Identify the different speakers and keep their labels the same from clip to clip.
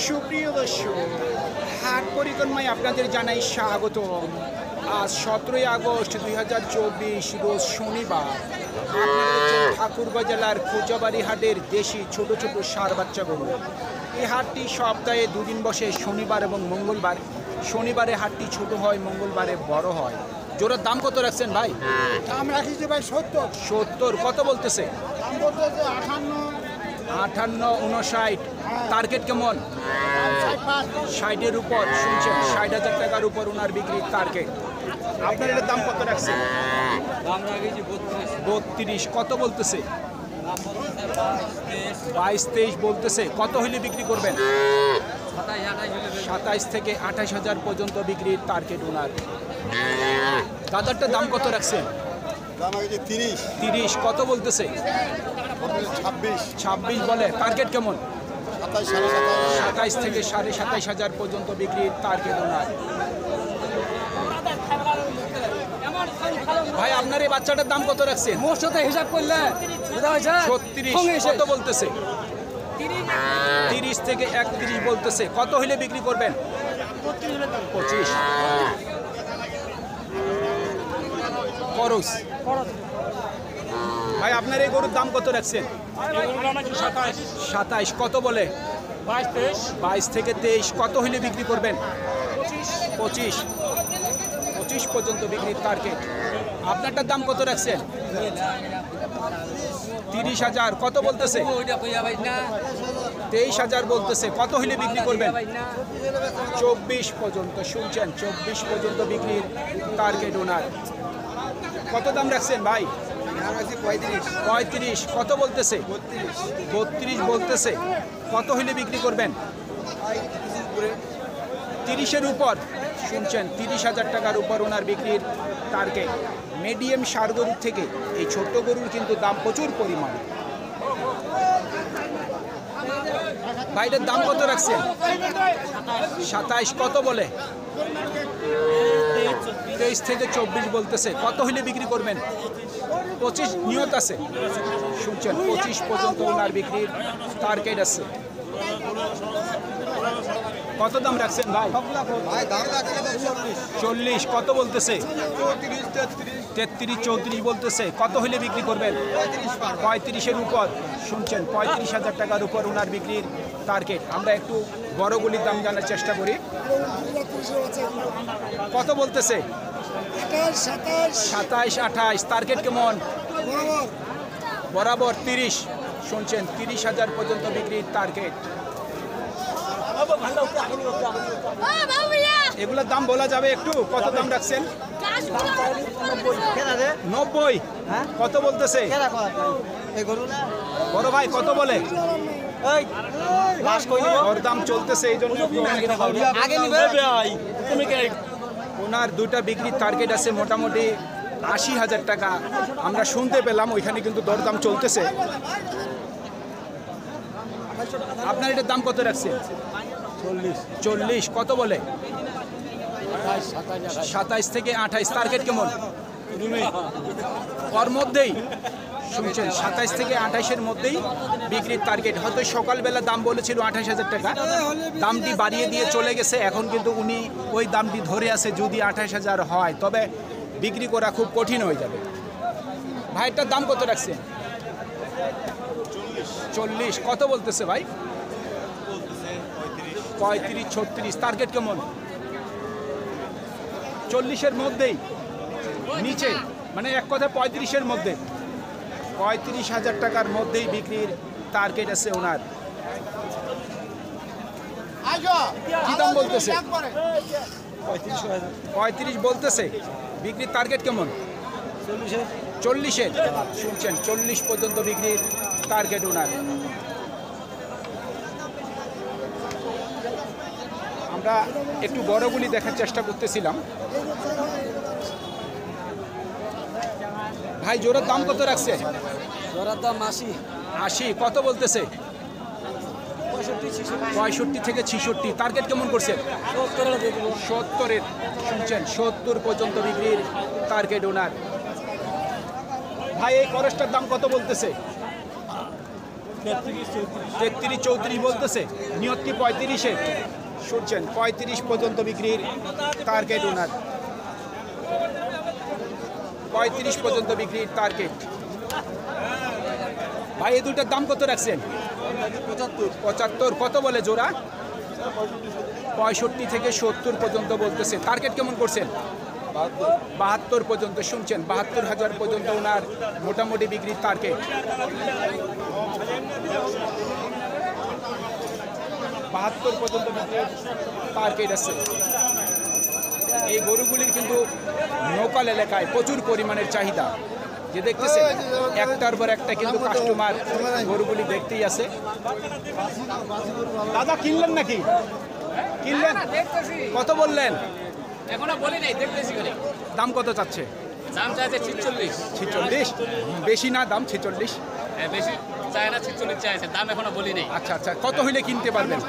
Speaker 1: সুপ্রিয় দর্শক, হাট পরিক্রমায় আপনাদের জানাই স্বাগত। আজ 17ই আগস্ট 2024 রোজ শনিবার। আপনারা দেখছেন ঠাকুরগাঁও জেলার কোজাবাড়ি হাটের দেশি ছোট ছোট ষাঁড় বাচ্চা গরু। এই হাটটি সপ্তাহে দুদিন বসে, শনিবার এবং মঙ্গলবার। শনিবারে হাটটি ছোট হয়, মঙ্গলবারে বড় হয়। জোড়ার দাম কত রাখছেন ভাই?
Speaker 2: দাম রাখিছি ভাই 70।
Speaker 1: 70 কত বলতেছে?
Speaker 2: দাম বলতেছে 58,
Speaker 1: 58, 59। টার্গেট কেমন? 60-এর উপর। শুনছেন 60,000 টাকার উপর ওনার বিক্রির টার্গেট। আপনার এটার দাম কত রাখছেন?
Speaker 3: দাম রাখেছি 32।
Speaker 1: 32 কত বলতেছে? 22-23 বলতেছে। কত হইলে বিক্রি করবেন? 27 থেকে 28,000 পর্যন্ত বিক্রির টার্গেট ওনার। দাদারটার দাম কত রাখছেন?
Speaker 2: দাম রাখিছি 30,
Speaker 1: 30 কত বলতেছে?
Speaker 2: 26,
Speaker 1: 26 বলে। টার্গেট কেমন?
Speaker 2: 27, 27,500।
Speaker 1: 27 থেকে 27,500 পর্যন্ত বিক্রির টার্গেট ওনার। ভাই আপনার এই বাচ্চাটার দাম কত রাখছেন?
Speaker 3: মোর সাথে হিসাব করলে
Speaker 1: 36 কত বলতেছে? 30 থেকে 31 বলতেছে। কত হইলে বিক্রি করবেন? 25 খরচ। ভাই আপনার এই গরুর দাম কত রাখছেন? 27 কত বলে? 22 থেকে 23 কত হইলে বিক্রি করবেন? 25 পর্যন্ত বিক্রির টার্গেট। আপনারটার দাম কত রাখছেন? 30,000 কত বলতেছে? 23,000 বলতেছে। কত হইলে বিক্রি করবেন? 24 পর্যন্ত। শুনছেন 24 পর্যন্ত বিক্রির টার্গেট ওনার। কত দাম রাখছেন ভাই? 35 কত বলতেছে? 32 বলতেছে। কত হইলে বিক্রি করবেন? 30-এর উপর। শুনছেন 30,000 টাকার উপর ওনার বিক্রির টার্গেট। মিডিয়াম ষাঁড় গরুর থেকে এই ছোট্ট গরুর কিন্তু দাম প্রচুর পরিমাণ। ভাইটার দাম কত রাখছেন? 27 কত বলে? 23 থেকে 24 বলতেছে। কত হইলে বিক্রি করবেন? 25 নিয়ত আছে। শুনছেন 25 পর্যন্ত ওনার বিক্রির টার্গেট আছে। কত দাম রাখছেন ভাই?
Speaker 2: ভাই দাম রাখছি
Speaker 1: 40 কত বলতেছে? 33, 34 বলতেছে। কত হইলে বিক্রি করবেন? 35-এর উপর। শুনছেন 35,000 টাকার উপর ওনার বিক্রির টার্গেট। আমরা একটু বড়গুলির দাম জানার চেষ্টা করি। কত বলতেছে? 27, 28 টার্গেট কেমন? বরাবর 30। শুনছেন 30,000 পর্যন্ত বিক্রির টার্গেট। এগুলোর দাম বলা যাবে একটু? কত দাম রাখছেন? 90 কত বলতেছে? বড় ভাই কত বলে? ওর দাম চলতেছে, এই জন্য ওনার দুটা বিক্রির টার্গেট আছে মোটামুটি 80,000 টাকা। আমরা শুনতে পেলাম ওইখানে কিন্তু দরদাম চলতেছে। আপনার এটার দাম কত রাখছেন? 40 কত বলে? 27 থেকে 28 টার্গেট কেমন? ওর মধ্যেই। শুনছেন 27 থেকে 28-এর মধ্যেই বিক্রির টার্গেট। হয়তো সকালবেলা দাম বলেছিল 28,000 টাকা, দামটি বাড়িয়ে দিয়ে চলে গেছে। এখন কিন্তু উনি ওই দামটি ধরে আছে। যদি 28,000 হয় তবে বিক্রি করা খুব কঠিন হয়ে যাবে। ভাইটার দাম কত রাখছেন? 40 কত বলতেছে ভাই? 35, 36 টার্গেট কেমন? 40-এর মধ্যেই, নিচে, মানে এক কথা 35-এর মধ্যে। 35,000 টাকার মধ্যেই বিক্রির টার্গেট আছে ওনার। কি দাম বলতেছে? 35 বলতেছে। বিক্রির টার্গেট কেমন? 40-এর। শুনছেন 40 পর্যন্ত বিক্রির টার্গেট ওনার। আমরা একটু বড়গুলি দেখার চেষ্টা করতেছিলাম। ভাই জোড়ার দাম কত রাখছে?
Speaker 3: জোড়ার দাম
Speaker 1: 80 কত বলতেছে? 65 থেকে 66 টার্গেট কেমন করছে? 70-এর। শুনছেন 70 পর্যন্ত বিক্রির টার্গেট ওনার। ভাই এই খরচটার দাম কত বলতেছে? 33 34 বলতেছে, নিয়ত কি 35-এ? শুনছেন 35 পর্যন্ত বিক্রির টার্গেট ওনার, 35 পর্যন্ত বিক্রির টার্গেট। ভাই এই দুটার দাম কত রাখছেন? 75। কত বলে জোড়া? 65 থেকে 70 পর্যন্ত বলতেছে। টার্গেট কেমন করছেন? 72 পর্যন্ত। শুনছেন 72,000 পর্যন্ত ওনার মোটামুটি বিক্রির টার্গেট। 72 পর্যন্ত বিক্রির টার্গেট আছে। এই গরুগুলির কিন্তু লোকাল এলাকায় প্রচুর পরিমাণের চাহিদা, যে দেখতেছেন একটার পর একটা কিন্তু কাস্টমার গরুগুলি দেখতেই আছে। দাদা কিনলেন নাকি? কিনলেন? কত বললেন?
Speaker 3: এখনো বলি নাই, দেখতেছি করে।
Speaker 1: দাম কত চাচ্ছে?
Speaker 3: দাম চাইছে 46।
Speaker 1: 46? বেশি না দাম 46?
Speaker 3: হ্যাঁ, বেশি চায় না, 46 চাইছে, দাম এখনো বলি নাই।
Speaker 1: আচ্ছা আচ্ছা, কত হইলে কিনতে পারবেন?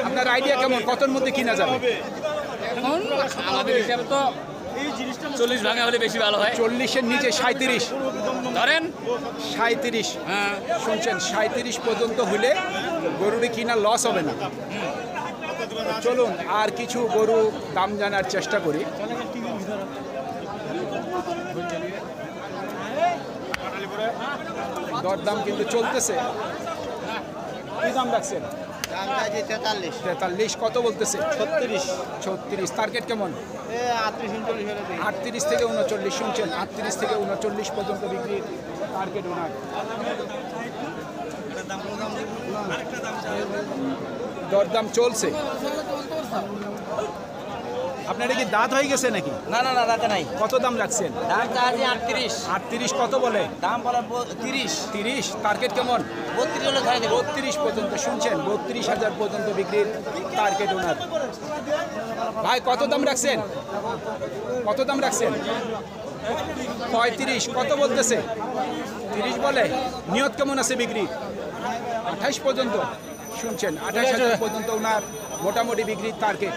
Speaker 1: আপনার আইডিয়া কেমন, কতর মধ্যে কিনা যাবে?
Speaker 3: এখন আমাদের হিসাবে তো 40 ভাঙা হলে বেশি ভালো হয়।
Speaker 1: 40-এর নিচে 37
Speaker 3: ধরেন।
Speaker 1: 37,
Speaker 3: হ্যাঁ,
Speaker 1: শুনছেন 37 পর্যন্ত হলে গরুটি কিনা লস হবে না। চলুন আর কিছু গরু দাম জানার চেষ্টা করি। দরদাম কিন্তু চলতেছে। কি দাম রাখছেন? 43। কত বলতেছে? 36। টার্গেট কেমন? 38 থেকে 39। শুনছেন 38 থেকে 39 পর্যন্ত বিক্রির টার্গেট ওনার। দরদাম চলছে। আপনার কি দাঁত হয়ে গেছে নাকি?
Speaker 3: না না না, রাতে নাই।
Speaker 1: কত দাম রাখছেন?
Speaker 3: দাম চাইছে 38।
Speaker 1: 38 কত বলে?
Speaker 3: দাম বলে 30।
Speaker 1: 30। টার্গেট কেমন?
Speaker 3: 32 হলে ধরে দেব।
Speaker 1: 32 পর্যন্ত। শুনছেন 32,000 পর্যন্ত বিক্রির টার্গেট ওনার। ভাই কত দাম রাখছেন? কত দাম রাখছেন? 35। কত বলতেছে? 30 বলে। নিয়ত কেমন আছে বিক্রি? 28 পর্যন্ত। শুনছেন 28,000 পর্যন্ত ওনার মোটামুটি বিক্রির টার্গেট।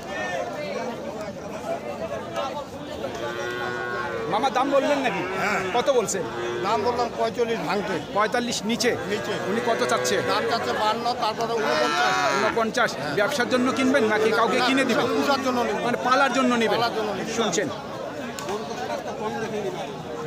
Speaker 1: মামা দাম বললেন নাকি? কত বলছেন?
Speaker 2: দাম বললাম 45 ভাঙতে।
Speaker 1: 45 নিচে। উনি কত চাচ্ছে?
Speaker 2: দাম চাচ্ছে 52, তারপরে 49।
Speaker 1: 49। ব্যবসার জন্য কিনবেন নাকি কাউকে কিনে দিবেন?
Speaker 2: পূজার জন্য নিব।
Speaker 1: মানে পালার জন্য নেবেন?
Speaker 2: পালার জন্য নিব।
Speaker 1: শুনছেন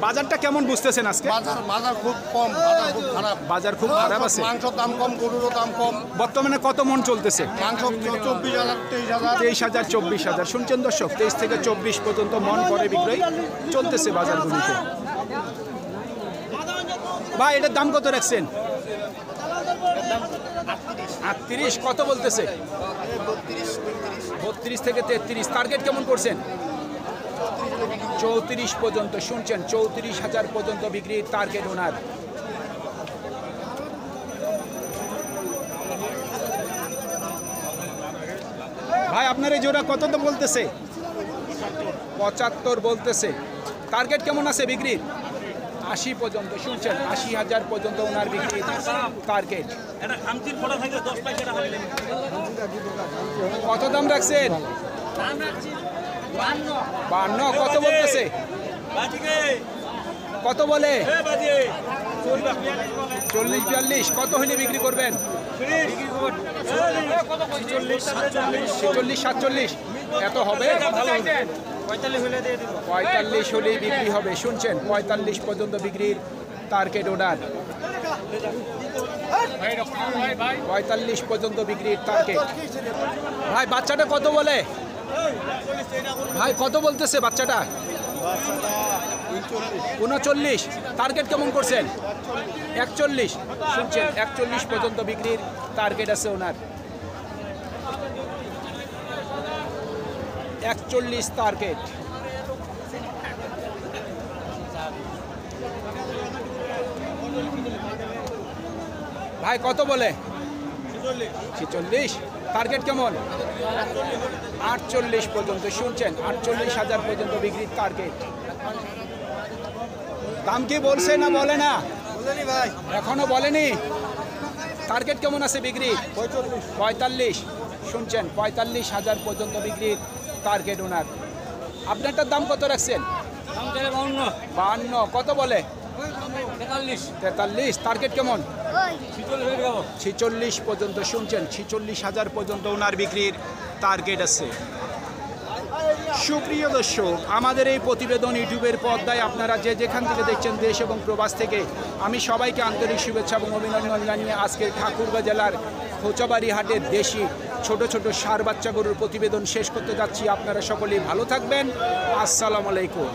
Speaker 1: বাজারটা কেমন বুঝতেছেন আজকে?
Speaker 2: বাজার খুব কম, বাজার খুব খারাপ।
Speaker 1: বাজার খুব খারাপ আছে।
Speaker 2: মাংসর দাম কম, গরুরও দাম কম।
Speaker 1: বর্তমানে কত মন চলতেছে?
Speaker 2: মাংস 24,000, 23,000।
Speaker 1: 23,000, 24,000। শুনছেন দর্শক, 23 থেকে 24 পর্যন্ত মন করে বিক্রয় চলতেছে বাজারগুলিতে। ভাই এটার দাম কত রাখছেন? 38। কত বলতেছে? 32 থেকে 33। টার্গেট কেমন করছেন? 34 পর্যন্ত। শুনছেন 34,000 পর্যন্ত বিক্রির টার্গেট ওনার। ভাই আপনার এই জোড়া কত দাম বলতেছে? 75 বলতেছে। টার্গেট কেমন আছে বিক্রির? 80 পর্যন্ত। শুনছেন 80,000 পর্যন্ত ওনার বিক্রির টার্গেট। কত দাম রাখছেন? 52। কত বলতেছে? কত বলে? 40-42। কত হইলে বিক্রি করবেন? 46-47। এত হবে? 45 হলেই বিক্রি হবে। শুনছেন 45 পর্যন্ত বিক্রির টার্গেট ওনার। 45 পর্যন্ত বিক্রির টার্গেট। ভাই বাচ্চাটা কত বলে? ভাই কত বলতেছে বাচ্চাটা? 39। টার্গেট কেমন করছেন? 41। শুনছেন 41 পর্যন্ত বিক্রির টার্গেট আছে ওনার। 41 টার্গেট। ভাই কত বলে? 46। টার্গেট কেমন? 48 পর্যন্ত। শুনছেন 48,000 পর্যন্ত বিক্রির টার্গেট। দাম কি বলছে না বলে না? এখনো বলেনি। টার্গেট কেমন আছে বিক্রি? 45। শুনছেন 45,000 পর্যন্ত বিক্রির টার্গেট ওনার। আপনারটার দাম কত রাখছেন? 52। কত বলে? 43, টার্গেট কেমন?
Speaker 3: 46
Speaker 1: 46 পর্যন্ত শুনছেন, 46,000 পর্যন্ত ওনার বিক্রির টার্গেট আছে। সুপ্রিয় দর্শক, আমাদের এই প্রতিবেদন ইউটিউবের পর্দায় আপনারা যে যেখান থেকে দেখছেন দেশ এবং প্রবাস থেকে, আমি সবাইকে আন্তরিক শুভেচ্ছা এবং অভিনন্দন জানিয়ে আজকের ঠাকুরগাঁ জেলার খোঁচাবাড়ি হাটের দেশি ছোট ছোট ষাঁড় বাচ্চা গরুর প্রতিবেদন শেষ করতে যাচ্ছি। আপনারা সকলেই ভালো থাকবেন। আসসালামু আলাইকুম।